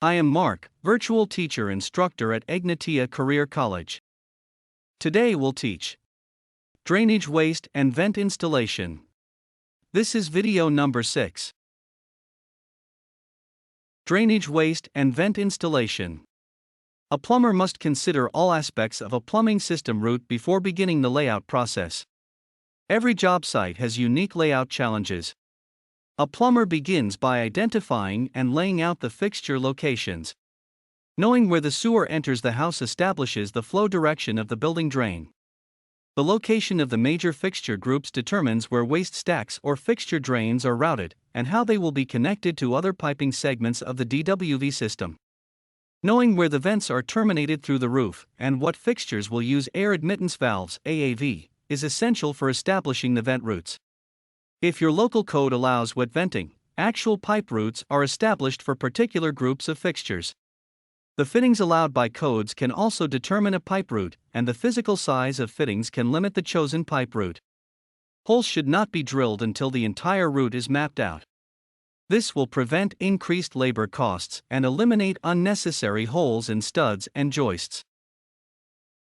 I am Mark, virtual teacher instructor at Egnatia Career College. Today we'll teach drainage waste and vent installation. This is video number 6. Drainage waste and vent installation. A plumber must consider all aspects of a plumbing system route before beginning the layout process. Every job site has unique layout challenges. A plumber begins by identifying and laying out the fixture locations. Knowing where the sewer enters the house establishes the flow direction of the building drain. The location of the major fixture groups determines where waste stacks or fixture drains are routed, and how they will be connected to other piping segments of the DWV system. Knowing where the vents are terminated through the roof, and what fixtures will use air admittance valves (AAV), is essential for establishing the vent routes. If your local code allows wet venting, actual pipe routes are established for particular groups of fixtures. The fittings allowed by codes can also determine a pipe route, and the physical size of fittings can limit the chosen pipe route. Holes should not be drilled until the entire route is mapped out. This will prevent increased labor costs and eliminate unnecessary holes in studs and joists.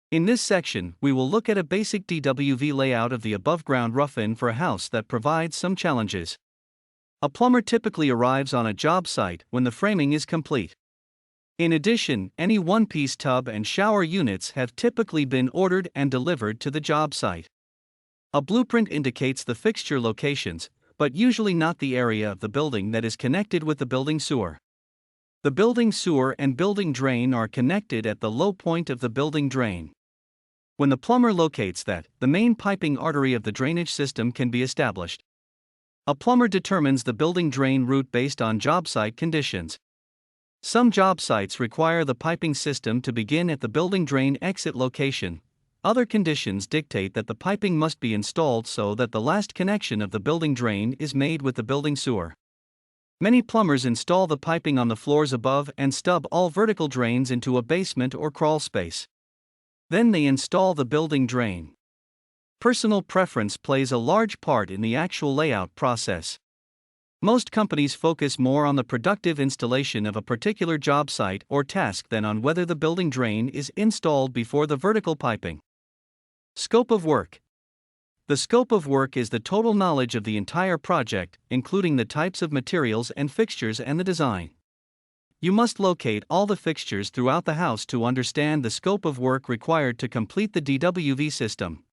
In this section, we will look at a basic DWV layout of the above-ground rough-in for a house that provides some challenges. A plumber typically arrives on a job site when the framing is complete. In addition, any one-piece tub and shower units have typically been ordered and delivered to the job site. A blueprint indicates the fixture locations, but usually not the area of the building that is connected with the building sewer. The building sewer and building drain are connected at the low point of the building drain. When the plumber locates that, the main piping artery of the drainage system can be established. A plumber determines the building drain route based on job site conditions. Some job sites require the piping system to begin at the building drain exit location. Other conditions dictate that the piping must be installed so that the last connection of the building drain is made with the building sewer. Many plumbers install the piping on the floors above and stub all vertical drains into a basement or crawl space. Then they install the building drain. Personal preference plays a large part in the actual layout process. Most companies focus more on the productive installation of a particular job site or task than on whether the building drain is installed before the vertical piping. Scope of work. The scope of work is the total knowledge of the entire project, including the types of materials and fixtures and the design. You must locate all the fixtures throughout the house to understand the scope of work required to complete the DWV system.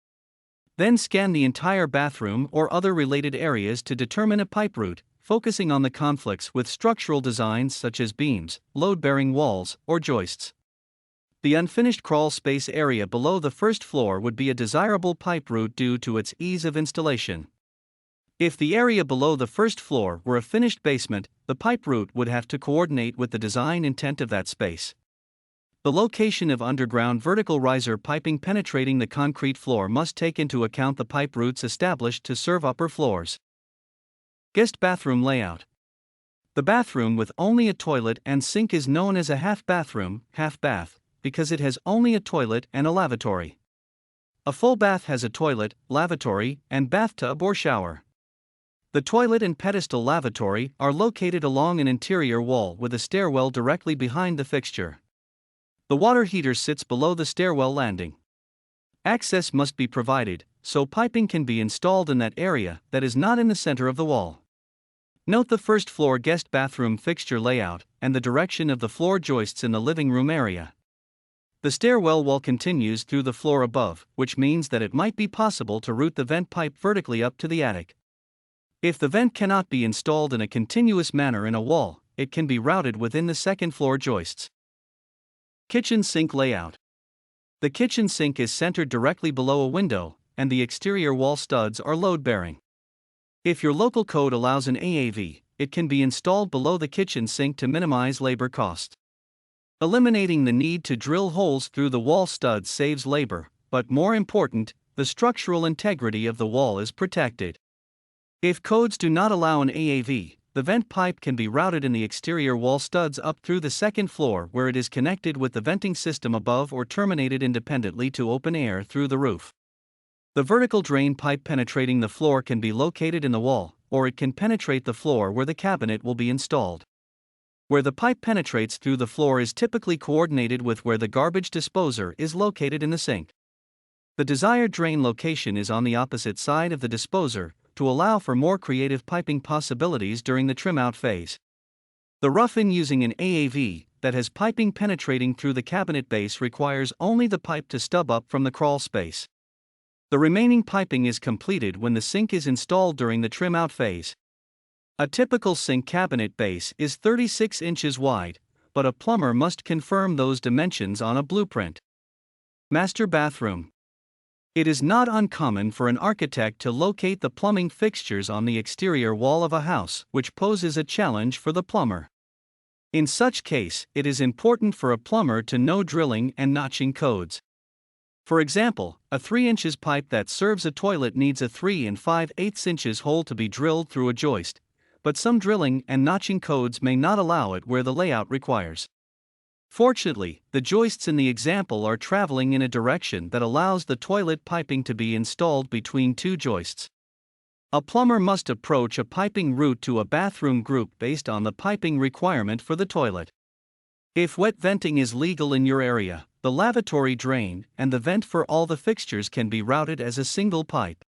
Then scan the entire bathroom or other related areas to determine a pipe route, focusing on the conflicts with structural designs such as beams, load-bearing walls, or joists. The unfinished crawl space area below the first floor would be a desirable pipe route due to its ease of installation. If the area below the first floor were a finished basement, the pipe route would have to coordinate with the design intent of that space. The location of underground vertical riser piping penetrating the concrete floor must take into account the pipe routes established to serve upper floors. Guest bathroom layout. The bathroom with only a toilet and sink is known as a half bathroom, half bath, because it has only a toilet and a lavatory. A full bath has a toilet, lavatory, and bathtub or shower. The toilet and pedestal lavatory are located along an interior wall with a stairwell directly behind the fixture. The water heater sits below the stairwell landing. Access must be provided, so piping can be installed in that area that is not in the center of the wall. Note the first floor guest bathroom fixture layout and the direction of the floor joists in the living room area. The stairwell wall continues through the floor above, which means that it might be possible to route the vent pipe vertically up to the attic. If the vent cannot be installed in a continuous manner in a wall, it can be routed within the second floor joists. Kitchen sink layout. The kitchen sink is centered directly below a window, and the exterior wall studs are load-bearing. If your local code allows an AAV, it can be installed below the kitchen sink to minimize labor costs. Eliminating the need to drill holes through the wall studs saves labor, but more important, the structural integrity of the wall is protected. If codes do not allow an AAV, the vent pipe can be routed in the exterior wall studs up through the second floor where it is connected with the venting system above or terminated independently to open air through the roof. The vertical drain pipe penetrating the floor can be located in the wall, or it can penetrate the floor where the cabinet will be installed. Where the pipe penetrates through the floor is typically coordinated with where the garbage disposer is located in the sink. The desired drain location is on the opposite side of the disposer, to allow for more creative piping possibilities during the trim-out phase. The rough-in using an AAV that has piping penetrating through the cabinet base requires only the pipe to stub up from the crawl space. The remaining piping is completed when the sink is installed during the trim-out phase. A typical sink cabinet base is 36 inches wide, but a plumber must confirm those dimensions on a blueprint. Master bathroom. It is not uncommon for an architect to locate the plumbing fixtures on the exterior wall of a house, which poses a challenge for the plumber. In such case, it is important for a plumber to know drilling and notching codes. For example, a 3 inches pipe that serves a toilet needs a 3 5/8 inches hole to be drilled through a joist, but some drilling and notching codes may not allow it where the layout requires. Fortunately, the joists in the example are traveling in a direction that allows the toilet piping to be installed between two joists. A plumber must approach a piping route to a bathroom group based on the piping requirement for the toilet. If wet venting is legal in your area, the lavatory drain and the vent for all the fixtures can be routed as a single pipe.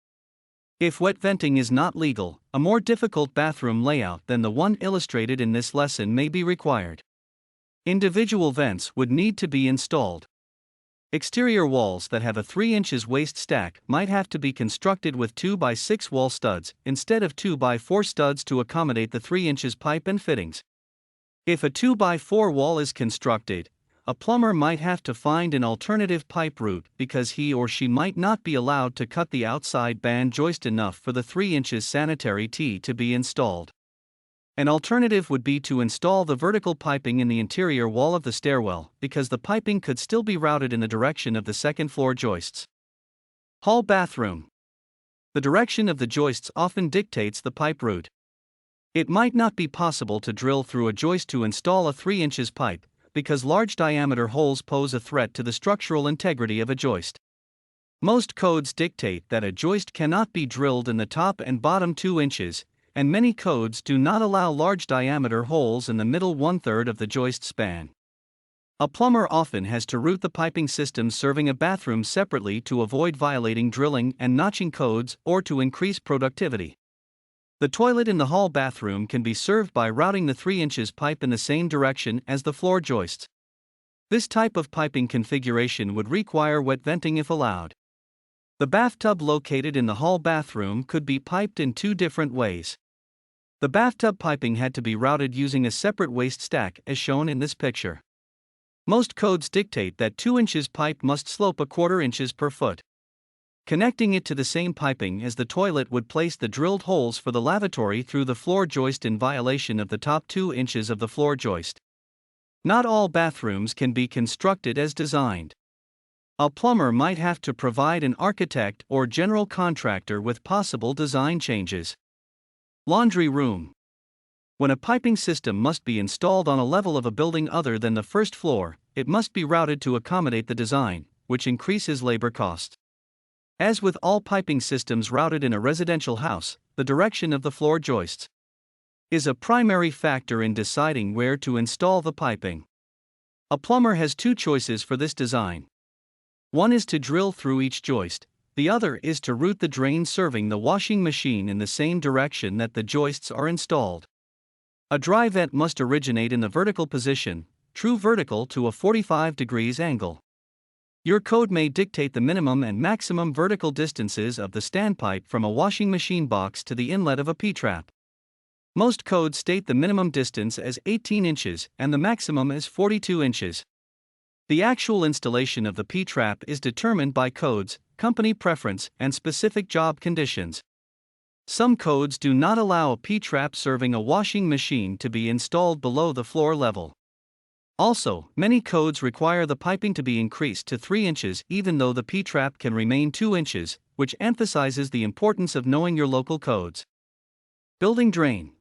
If wet venting is not legal, a more difficult bathroom layout than the one illustrated in this lesson may be required. Individual vents would need to be installed. Exterior walls that have a 3 inches waste stack might have to be constructed with 2 by 6 wall studs instead of 2 by 4 studs to accommodate the 3 inches pipe and fittings. If a 2 by 4 wall is constructed, a plumber might have to find an alternative pipe route because he or she might not be allowed to cut the outside band joist enough for the 3 inches sanitary tee to be installed. An alternative would be to install the vertical piping in the interior wall of the stairwell, because the piping could still be routed in the direction of the second floor joists. Hall bathroom. The direction of the joists often dictates the pipe route. It might not be possible to drill through a joist to install a 3 inches pipe, because large diameter holes pose a threat to the structural integrity of a joist. Most codes dictate that a joist cannot be drilled in the top and bottom 2 inches, and many codes do not allow large diameter holes in the middle 1/3 of the joist span. A plumber often has to route the piping system serving a bathroom separately to avoid violating drilling and notching codes or to increase productivity. The toilet in the hall bathroom can be served by routing the 3 inches pipe in the same direction as the floor joists. This type of piping configuration would require wet venting if allowed. The bathtub located in the hall bathroom could be piped in 2 different ways. The bathtub piping had to be routed using a separate waste stack as shown in this picture. Most codes dictate that 2 inches pipe must slope 1/4 inches per foot. Connecting it to the same piping as the toilet would place the drilled holes for the lavatory through the floor joist in violation of the top 2 inches of the floor joist. Not all bathrooms can be constructed as designed. A plumber might have to provide an architect or general contractor with possible design changes. Laundry room. When a piping system must be installed on a level of a building other than the first floor, it must be routed to accommodate the design, which increases labor costs. As with all piping systems routed in a residential house, the direction of the floor joists is a primary factor in deciding where to install the piping. A plumber has 2 choices for this design. One is to drill through each joist, the other is to route the drain serving the washing machine in the same direction that the joists are installed. A dry vent must originate in the vertical position, true vertical to a 45 degrees angle. Your code may dictate the minimum and maximum vertical distances of the standpipe from a washing machine box to the inlet of a P-trap. Most codes state the minimum distance as 18 inches and the maximum as 42 inches. The actual installation of the P-trap is determined by codes, company preference, and specific job conditions. Some codes do not allow a P-trap serving a washing machine to be installed below the floor level. Also, many codes require the piping to be increased to 3 inches even though the P-trap can remain 2 inches, which emphasizes the importance of knowing your local codes. Building drain.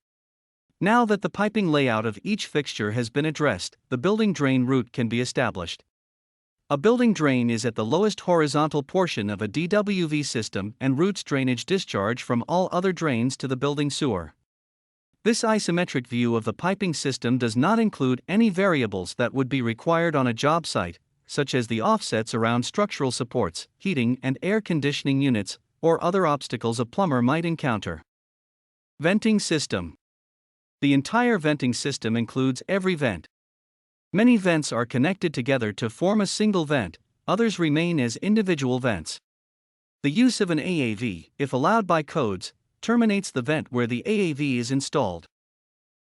Now that the piping layout of each fixture has been addressed, the building drain route can be established. A building drain is at the lowest horizontal portion of a DWV system and routes drainage discharge from all other drains to the building sewer. This isometric view of the piping system does not include any variables that would be required on a job site, such as the offsets around structural supports, heating and air conditioning units, or other obstacles a plumber might encounter. Venting system. The entire venting system includes every vent. Many vents are connected together to form a single vent, others remain as individual vents. The use of an AAV, if allowed by codes, terminates the vent where the AAV is installed.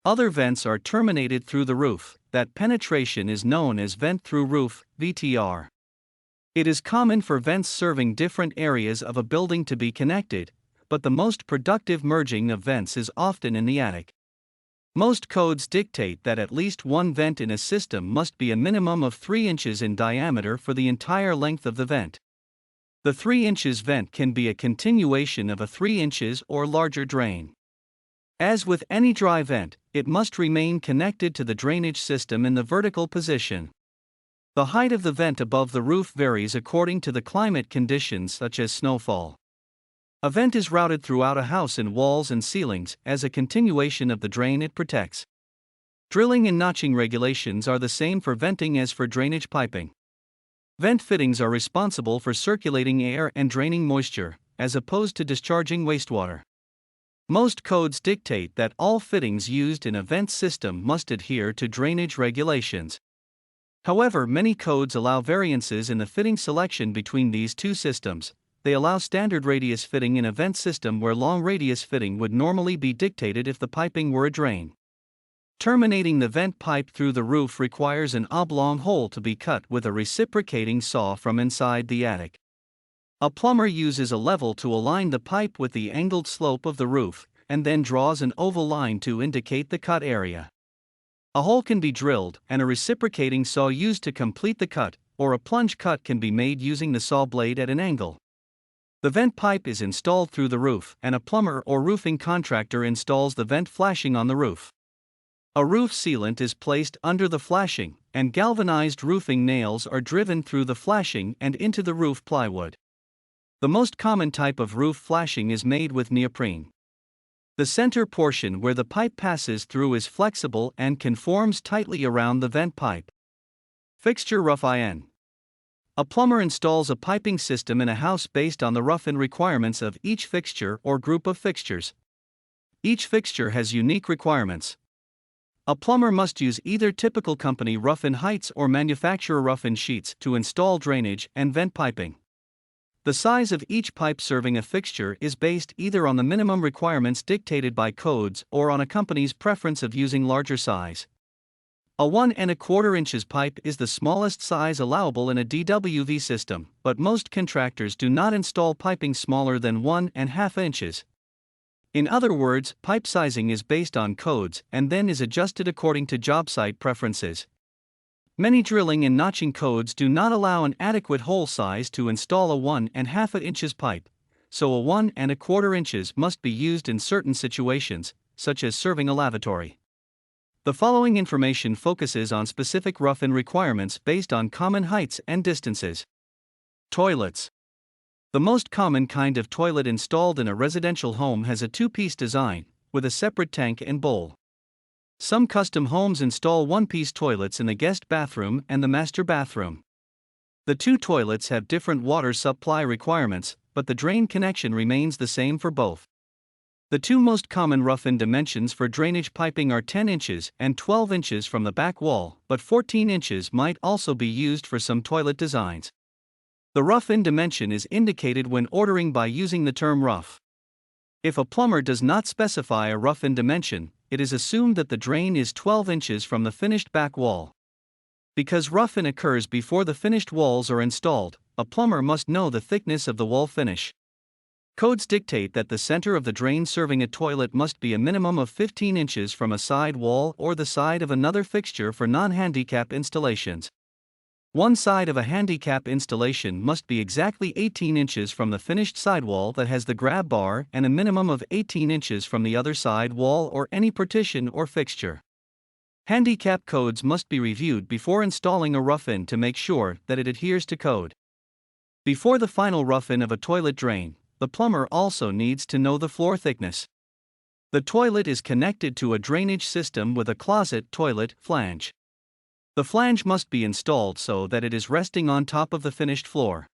Other vents are terminated through the roof. That penetration is known as vent through roof, VTR. It is common for vents serving different areas of a building to be connected, but the most productive merging of vents is often in the attic. Most codes dictate that at least one vent in a system must be a minimum of 3 inches in diameter for the entire length of the vent. The 3 inches vent can be a continuation of a 3 inches or larger drain. As with any dry vent, it must remain connected to the drainage system in the vertical position. The height of the vent above the roof varies according to the climate conditions such as snowfall. A vent is routed throughout a house in walls and ceilings as a continuation of the drain it protects. Drilling and notching regulations are the same for venting as for drainage piping. Vent fittings are responsible for circulating air and draining moisture, as opposed to discharging wastewater. Most codes dictate that all fittings used in a vent system must adhere to drainage regulations. However, many codes allow variances in the fitting selection between these two systems. They allow standard radius fitting in a vent system where long radius fitting would normally be dictated if the piping were a drain. Terminating the vent pipe through the roof requires an oblong hole to be cut with a reciprocating saw from inside the attic. A plumber uses a level to align the pipe with the angled slope of the roof, and then draws an oval line to indicate the cut area. A hole can be drilled, and a reciprocating saw used to complete the cut, or a plunge cut can be made using the saw blade at an angle. The vent pipe is installed through the roof, and a plumber or roofing contractor installs the vent flashing on the roof. A roof sealant is placed under the flashing, and galvanized roofing nails are driven through the flashing and into the roof plywood. The most common type of roof flashing is made with neoprene. The center portion where the pipe passes through is flexible and conforms tightly around the vent pipe. Fixture rough-in. A plumber installs a piping system in a house based on the rough-in requirements of each fixture or group of fixtures. Each fixture has unique requirements. A plumber must use either typical company rough-in heights or manufacturer rough-in sheets to install drainage and vent piping. The size of each pipe serving a fixture is based either on the minimum requirements dictated by codes or on a company's preference of using larger size. A 1 1/4 inches pipe is the smallest size allowable in a DWV system, but most contractors do not install piping smaller than 1 1/2 inches. In other words, pipe sizing is based on codes and then is adjusted according to job site preferences. Many drilling and notching codes do not allow an adequate hole size to install a 1 1/2 inches pipe, so a 1 1/4 inches must be used in certain situations, such as serving a lavatory. The following information focuses on specific rough-in requirements based on common heights and distances. Toilets. The most common kind of toilet installed in a residential home has a two-piece design, with a separate tank and bowl. Some custom homes install one-piece toilets in the guest bathroom and the master bathroom. The two toilets have different water supply requirements, but the drain connection remains the same for both. The two most common rough-in dimensions for drainage piping are 10 inches and 12 inches from the back wall, but 14 inches might also be used for some toilet designs. The rough-in dimension is indicated when ordering by using the term rough. If a plumber does not specify a rough-in dimension, it is assumed that the drain is 12 inches from the finished back wall. Because rough-in occurs before the finished walls are installed, a plumber must know the thickness of the wall finish. Codes dictate that the center of the drain serving a toilet must be a minimum of 15 inches from a side wall or the side of another fixture for non-handicap installations. One side of a handicap installation must be exactly 18 inches from the finished sidewall that has the grab bar and a minimum of 18 inches from the other side wall or any partition or fixture. Handicap codes must be reviewed before installing a rough-in to make sure that it adheres to code. Before the final rough-in of a toilet drain, the plumber also needs to know the floor thickness. The toilet is connected to a drainage system with a closet toilet flange. The flange must be installed so that it is resting on top of the finished floor.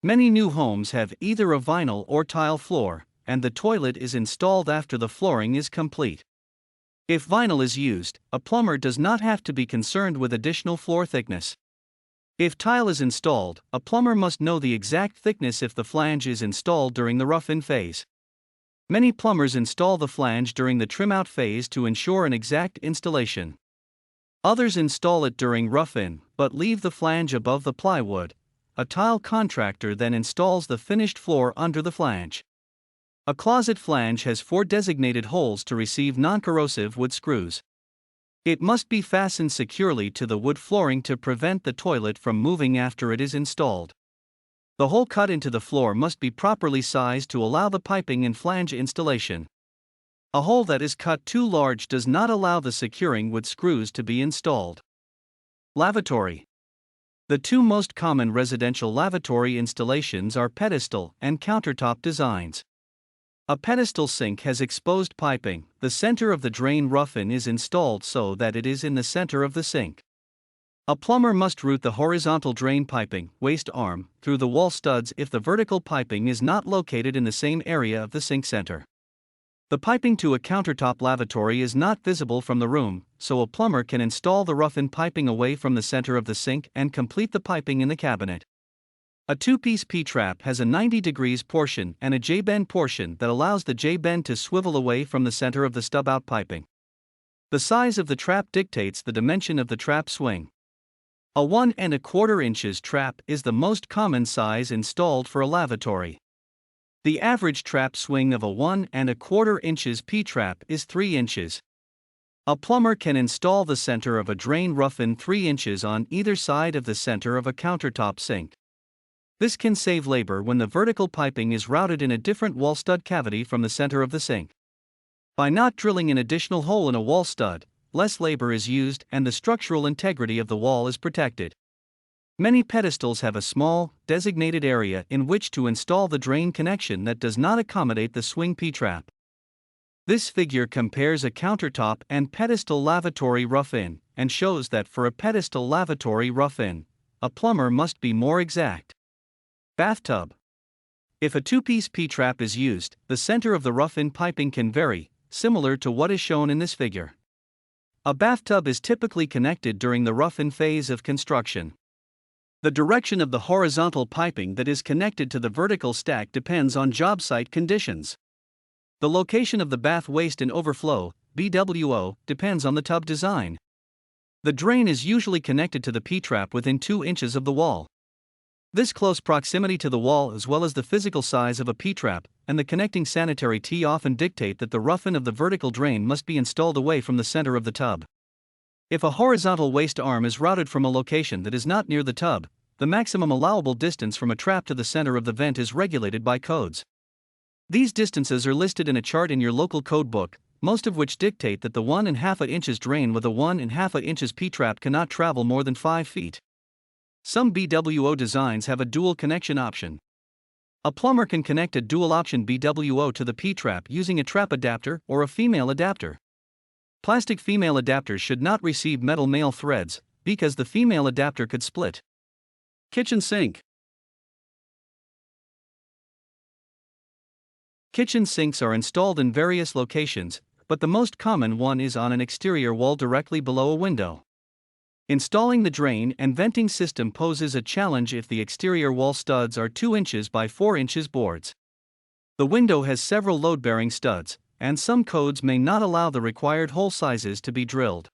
Many new homes have either a vinyl or tile floor, and the toilet is installed after the flooring is complete. If vinyl is used, a plumber does not have to be concerned with additional floor thickness. If tile is installed, a plumber must know the exact thickness if the flange is installed during the rough-in phase. Many plumbers install the flange during the trim-out phase to ensure an exact installation. Others install it during rough-in, but leave the flange above the plywood. A tile contractor then installs the finished floor under the flange. A closet flange has 4 designated holes to receive non-corrosive wood screws. It must be fastened securely to the wood flooring to prevent the toilet from moving after it is installed. The hole cut into the floor must be properly sized to allow the piping and flange installation. A hole that is cut too large does not allow the securing wood screws to be installed. Lavatory. The 2 most common residential lavatory installations are pedestal and countertop designs. A pedestal sink has exposed piping. The center of the drain rough-in is installed so that it is in the center of the sink. A plumber must route the horizontal drain piping, waste arm, through the wall studs if the vertical piping is not located in the same area of the sink center. The piping to a countertop lavatory is not visible from the room, so a plumber can install the rough-in piping away from the center of the sink and complete the piping in the cabinet. A 2-piece P-trap has a 90 degrees portion and a J-bend portion that allows the J-bend to swivel away from the center of the stub-out piping. The size of the trap dictates the dimension of the trap swing. A 1 1/4 inches trap is the most common size installed for a lavatory. The average trap swing of a 1 1/4 inches P-trap is 3 inches. A plumber can install the center of a drain rough-in 3 inches on either side of the center of a countertop sink. This can save labor when the vertical piping is routed in a different wall stud cavity from the center of the sink. By not drilling an additional hole in a wall stud, less labor is used and the structural integrity of the wall is protected. Many pedestals have a small, designated area in which to install the drain connection that does not accommodate the swing P-trap. This figure compares a countertop and pedestal lavatory rough-in, and shows that for a pedestal lavatory rough-in, a plumber must be more exact. Bathtub. If a 2-piece P-trap is used, the center of the rough-in piping can vary, similar to what is shown in this figure. A bathtub is typically connected during the rough-in phase of construction. The direction of the horizontal piping that is connected to the vertical stack depends on job site conditions. The location of the bath waste and overflow, BWO, depends on the tub design. The drain is usually connected to the P-trap within 2 inches of the wall. This close proximity to the wall, as well as the physical size of a P-trap and the connecting sanitary tee, often dictate that the rough-in of the vertical drain must be installed away from the center of the tub. If a horizontal waste arm is routed from a location that is not near the tub, the maximum allowable distance from a trap to the center of the vent is regulated by codes. These distances are listed in a chart in your local code book, most of which dictate that the 1 1/2 inches drain with a 1 1/2 inches P-trap cannot travel more than 5 feet. Some BWO designs have a dual connection option. A plumber can connect a dual option BWO to the P-trap using a trap adapter or a female adapter. Plastic female adapters should not receive metal male threads, because the female adapter could split. Kitchen sink. Kitchen sinks are installed in various locations, but the most common one is on an exterior wall directly below a window. Installing the drain and venting system poses a challenge if the exterior wall studs are 2 inches by 4 inches boards. The window has several load-bearing studs, and some codes may not allow the required hole sizes to be drilled.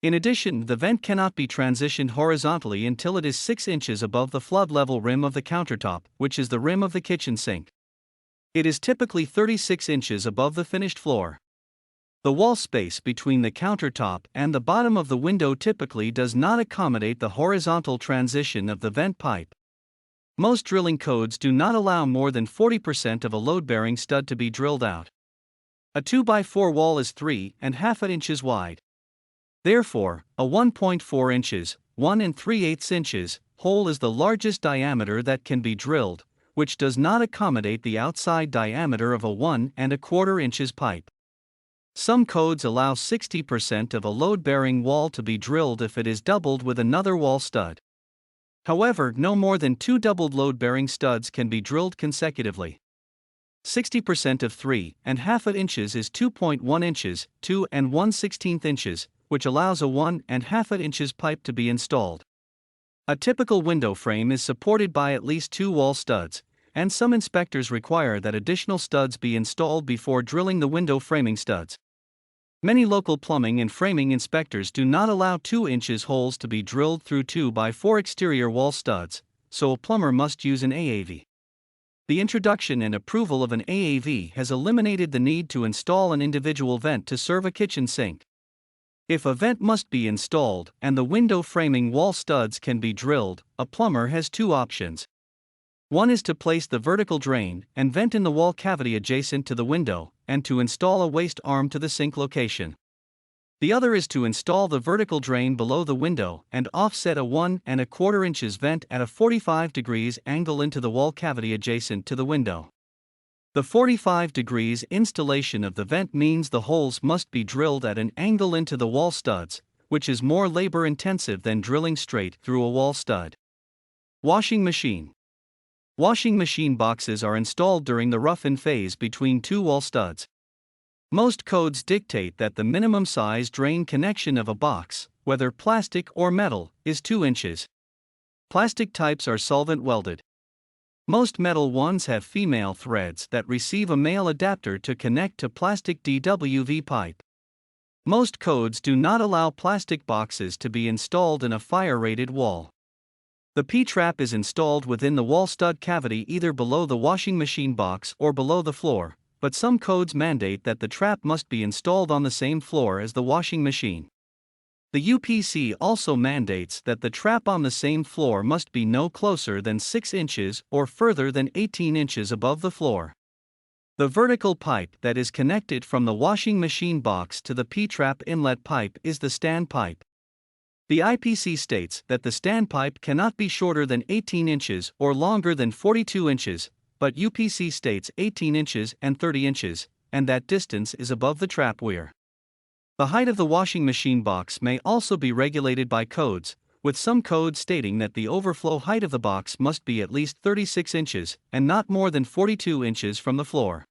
In addition, the vent cannot be transitioned horizontally until it is 6 inches above the flood level rim of the countertop, which is the rim of the kitchen sink. It is typically 36 inches above the finished floor. The wall space between the countertop and the bottom of the window typically does not accommodate the horizontal transition of the vent pipe. Most drilling codes do not allow more than 40% of a load-bearing stud to be drilled out. A 2x4 wall is 3 1/2 inches wide. Therefore, a 1.4 inches, 1 3/8 inches, hole is the largest diameter that can be drilled, which does not accommodate the outside diameter of a 1 1/4 inches pipe. Some codes allow 60% of a load-bearing wall to be drilled if it is doubled with another wall stud. However, no more than 2 doubled load-bearing studs can be drilled consecutively. 60% of 3½ inches is 2.1 inches, 2 1/16 inches, which allows a 1½ inches pipe to be installed. A typical window frame is supported by at least 2 wall studs, and some inspectors require that additional studs be installed before drilling the window framing studs. Many local plumbing and framing inspectors do not allow 2 inches holes to be drilled through 2x4 exterior wall studs, so a plumber must use an AAV. The introduction and approval of an AAV has eliminated the need to install an individual vent to serve a kitchen sink. If a vent must be installed and the window framing wall studs can be drilled, a plumber has 2 options. One is to place the vertical drain and vent in the wall cavity adjacent to the window, and to install a waste arm to the sink location. The other is to install the vertical drain below the window and offset a 1¼ inches vent at a 45 degrees angle into the wall cavity adjacent to the window. The 45 degrees installation of the vent means the holes must be drilled at an angle into the wall studs, which is more labor intensive than drilling straight through a wall stud. Washing machine. Washing machine boxes are installed during the rough-in phase between 2 wall studs. Most codes dictate that the minimum size drain connection of a box, whether plastic or metal, is 2 inches. Plastic types are solvent welded. Most metal ones have female threads that receive a male adapter to connect to plastic DWV pipe. Most codes do not allow plastic boxes to be installed in a fire-rated wall. The P-trap is installed within the wall stud cavity either below the washing machine box or below the floor, but some codes mandate that the trap must be installed on the same floor as the washing machine. The UPC also mandates that the trap on the same floor must be no closer than 6 inches or further than 18 inches above the floor. The vertical pipe that is connected from the washing machine box to the P-trap inlet pipe is the standpipe. The IPC states that the standpipe cannot be shorter than 18 inches or longer than 42 inches, but UPC states 18 inches and 30 inches, and that distance is above the trap weir. The height of the washing machine box may also be regulated by codes, with some codes stating that the overflow height of the box must be at least 36 inches and not more than 42 inches from the floor.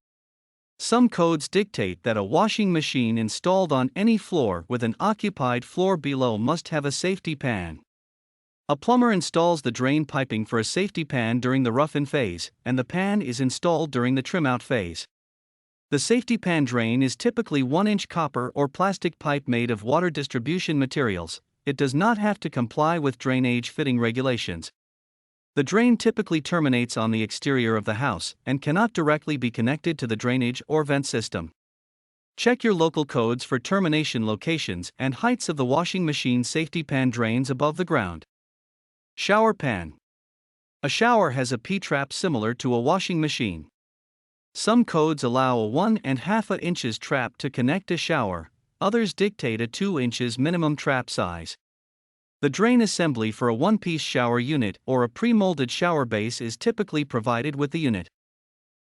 Some codes dictate that a washing machine installed on any floor with an occupied floor below must have a safety pan. A plumber installs the drain piping for a safety pan during the rough-in phase, and the pan is installed during the trim-out phase. The safety pan drain is typically 1-inch copper or plastic pipe made of water distribution materials. It does not have to comply with drainage fitting regulations. The drain typically terminates on the exterior of the house and cannot directly be connected to the drainage or vent system. Check your local codes for termination locations and heights of the washing machine safety pan drains above the ground. Shower pan. A shower has a P-trap similar to a washing machine. Some codes allow a 1½ inches trap to connect a shower, others dictate a 2 inches minimum trap size. The drain assembly for a one-piece shower unit or a pre-molded shower base is typically provided with the unit.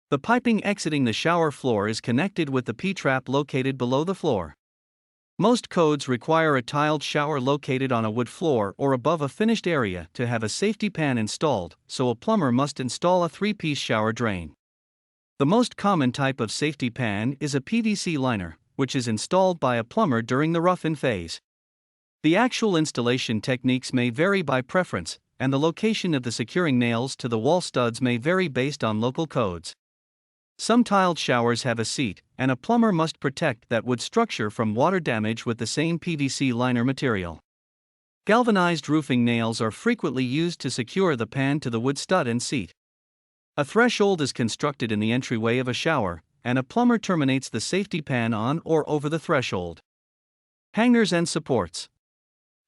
The piping exiting the shower floor is connected with the P-trap located below the floor. Most codes require a tiled shower located on a wood floor or above a finished area to have a safety pan installed, so a plumber must install a 3-piece shower drain. The most common type of safety pan is a PVC liner, which is installed by a plumber during the rough-in phase. The actual installation techniques may vary by preference, and the location of the securing nails to the wall studs may vary based on local codes. Some tiled showers have a seat, and a plumber must protect that wood structure from water damage with the same PVC liner material. Galvanized roofing nails are frequently used to secure the pan to the wood stud and seat. A threshold is constructed in the entryway of a shower, and a plumber terminates the safety pan on or over the threshold. Hangers and supports.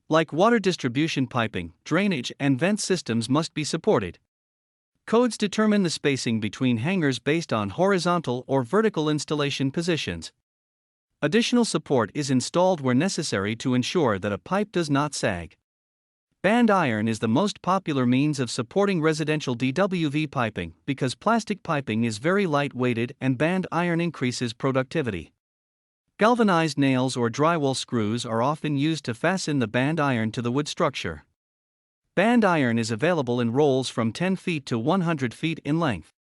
Like water distribution piping, drainage and vent systems must be supported. Codes determine the spacing between hangers based on horizontal or vertical installation positions. Additional support is installed where necessary to ensure that a pipe does not sag. Band iron is the most popular means of supporting residential DWV piping because plastic piping is very light-weighted and band iron increases productivity. Galvanized nails or drywall screws are often used to fasten the band iron to the wood structure. Band iron is available in rolls from 10 feet to 100 feet in length.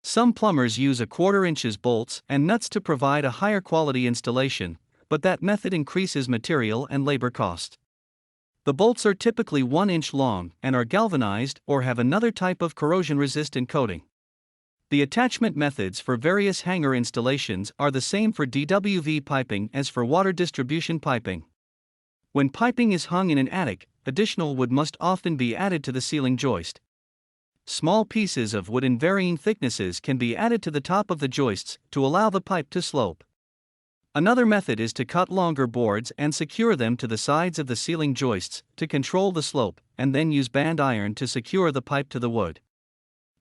Some plumbers use 1/4 inches bolts and nuts to provide a higher quality installation, but that method increases material and labor cost. The bolts are typically 1 inch long and are galvanized or have another type of corrosion-resistant coating. The attachment methods for various hanger installations are the same for DWV piping as for water distribution piping. When piping is hung in an attic, additional wood must often be added to the ceiling joist. Small pieces of wood in varying thicknesses can be added to the top of the joists to allow the pipe to slope. Another method is to cut longer boards and secure them to the sides of the ceiling joists to control the slope, and then use band iron to secure the pipe to the wood.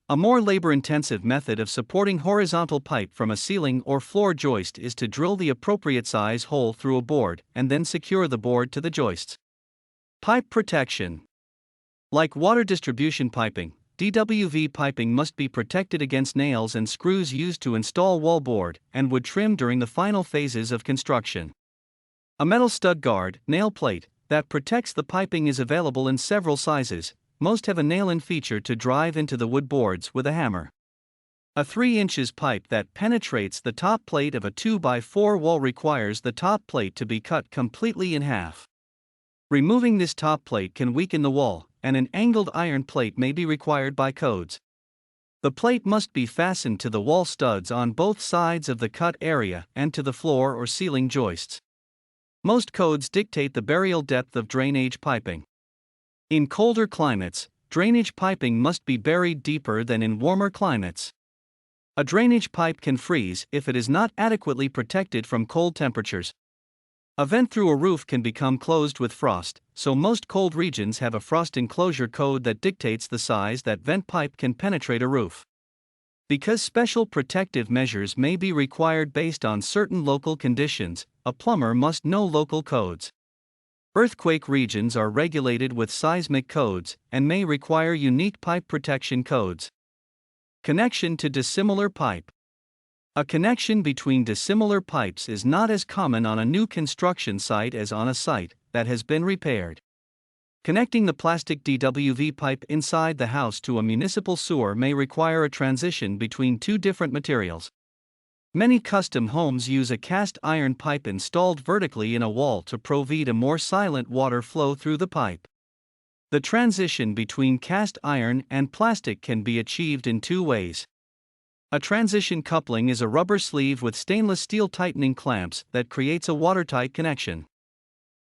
A more labor-intensive method of supporting horizontal pipe from a ceiling or floor joist is to drill the appropriate size hole through a board and then secure the board to the joists. Pipe protection. Like water distribution piping, DWV piping must be protected against nails and screws used to install wallboard and wood trim during the final phases of construction. A metal stud guard, nail plate, that protects the piping is available in several sizes. Most have a nail-in feature to drive into the wood boards with a hammer. A 3 inches pipe that penetrates the top plate of a 2x4 wall requires the top plate to be cut completely in half. Removing this top plate can weaken the wall, and an angled iron plate may be required by codes. The plate must be fastened to the wall studs on both sides of the cut area and to the floor or ceiling joists. Most codes dictate the burial depth of drainage piping. In colder climates, drainage piping must be buried deeper than in warmer climates. A drainage pipe can freeze if it is not adequately protected from cold temperatures. A vent through a roof can become closed with frost, so most cold regions have a frost enclosure code that dictates the size that vent pipe can penetrate a roof. Because special protective measures may be required based on certain local conditions, a plumber must know local codes. Earthquake regions are regulated with seismic codes and may require unique pipe protection codes. Connection to dissimilar pipe. A connection between dissimilar pipes is not as common on a new construction site as on a site that has been repaired. Connecting the plastic DWV pipe inside the house to a municipal sewer may require a transition between two different materials. Many custom homes use a cast iron pipe installed vertically in a wall to provide a more silent water flow through the pipe. The transition between cast iron and plastic can be achieved in two ways. A transition coupling is a rubber sleeve with stainless steel tightening clamps that creates a watertight connection.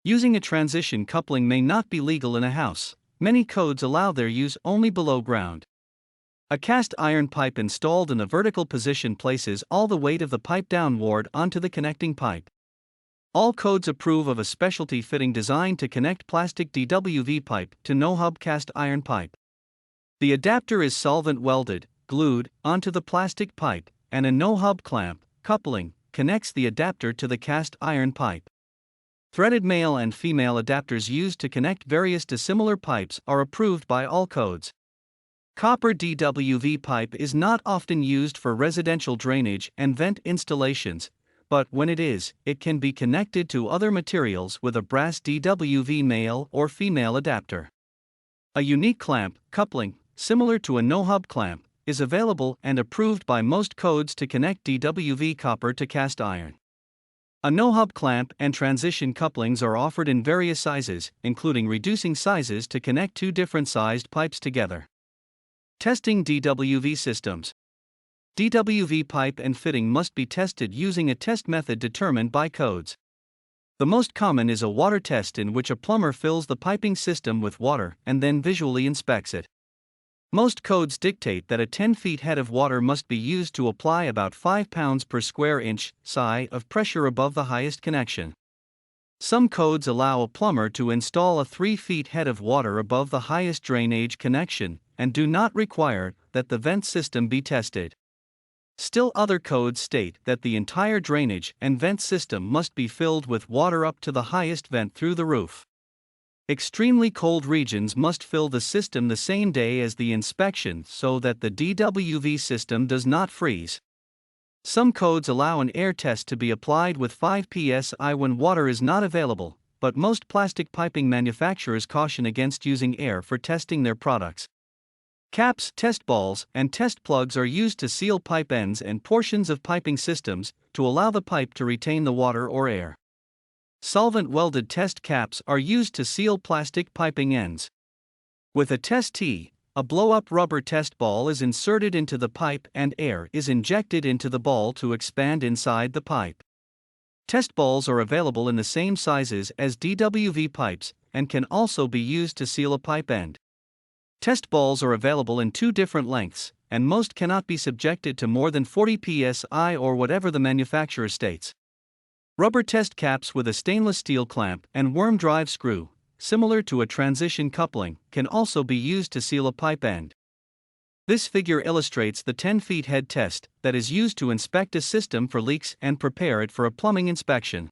Using a transition coupling may not be legal in a house. Many codes allow their use only below ground. A cast iron pipe installed in a vertical position places all the weight of the pipe downward onto the connecting pipe. All codes approve of a specialty fitting designed to connect plastic DWV pipe to no-hub cast iron pipe. The adapter is solvent welded, glued onto the plastic pipe, and a no-hub clamp, coupling, connects the adapter to the cast iron pipe. Threaded male and female adapters used to connect various dissimilar pipes are approved by all codes. Copper DWV pipe is not often used for residential drainage and vent installations, but when it is, it can be connected to other materials with a brass DWV male or female adapter. A unique clamp, coupling, similar to a no-hub clamp, is available and approved by most codes to connect DWV copper to cast iron. A no-hub clamp and transition couplings are offered in various sizes, including reducing sizes to connect two different sized pipes together. Testing DWV systems. DWV pipe and fitting must be tested using a test method determined by codes. The most common is a water test in which a plumber fills the piping system with water and then visually inspects it. Most codes dictate that a 10 feet head of water must be used to apply about 5 pounds per square inch (psi) of pressure above the highest connection. Some codes allow a plumber to install a 3 feet head of water above the highest drainage connection and do not require that the vent system be tested. Still, other codes state that the entire drainage and vent system must be filled with water up to the highest vent through the roof. Extremely cold regions must fill the system the same day as the inspection so that the DWV system does not freeze. Some codes allow an air test to be applied with 5 psi when water is not available, but most plastic piping manufacturers caution against using air for testing their products. Caps, test balls, and test plugs are used to seal pipe ends and portions of piping systems to allow the pipe to retain the water or air. Solvent welded test caps are used to seal plastic piping ends. With a test tee, a blow-up rubber test ball is inserted into the pipe and air is injected into the ball to expand inside the pipe. Test balls are available in the same sizes as DWV pipes and can also be used to seal a pipe end. Test balls are available in 2 different lengths, and most cannot be subjected to more than 40 psi or whatever the manufacturer states. Rubber test caps with a stainless steel clamp and worm drive screw, similar to a transition coupling, can also be used to seal a pipe end. This figure illustrates the 10 feet head test that is used to inspect a system for leaks and prepare it for a plumbing inspection.